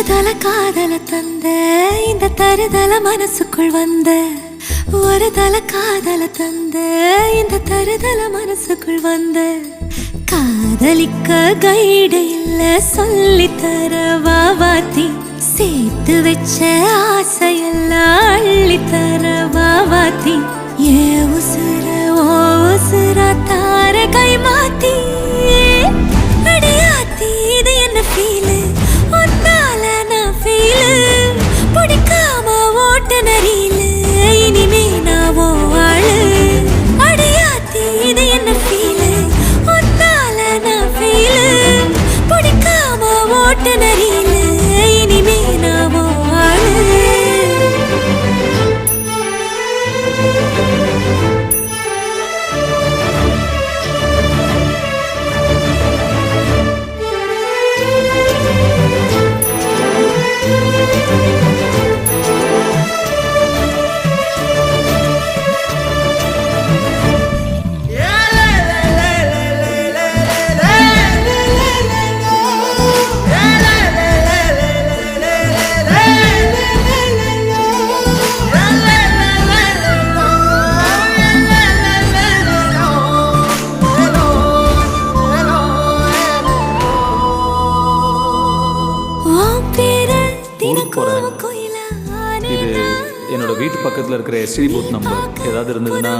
தருதல காதல தந்த இந்த தருதல மனசுக்குள் வந்த ஒரு தல காதல தந்த இந்த தருதல மனசுக்குள் வந்த காதலிக்க கைடு இல்ல சொல்லி தர வாவாத்தி சேர்த்து வச்ச ஆசையெல்லாம் அள்ளி தர வாவாத்தி ஏ உசுர ஓ உசுரா தார கை மாத்தி அடியாத்தி இது என்ன ஃபீலு ஒன்னால நான் ஃபீலு பிடிக்காம ஓட்ட நரியில இனிமே நான் ஓ ஆளு அடியாத்தி இது என்ன ஃபீலு ஒன்னால நான் ஃபீலு பிடிக்காம ஓட்ட நரியில இனிமே நான் ஓ ஆளு இது என்னோட வீட்டு பக்கத்துல இருக்கிற எஸ்டி பூத் நம்பர் ஏதாவது இருந்ததுன்னா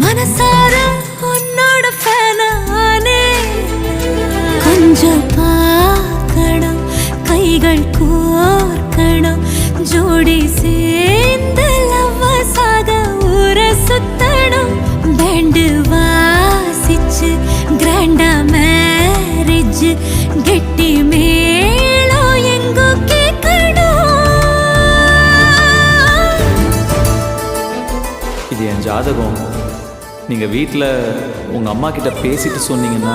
மனசார உன்னோட ஃபேனானே கொஞ்சம் பார்க்கணும் கைகள் கோர்க்கணும் ஜோடி சேர்ந்து லவ்வசாக ஊர சுத்தணும் பேண்டு வாசிச்சு கிராண்டா மேரேஜ் கெட்டி மேளம் எங்கோ கேட்கணும். இது என் ஜாதகம். நீங்கள் வீட்டில் உங்கள் அம்மா கிட்ட பேசிட்டு சொன்னீங்கன்னா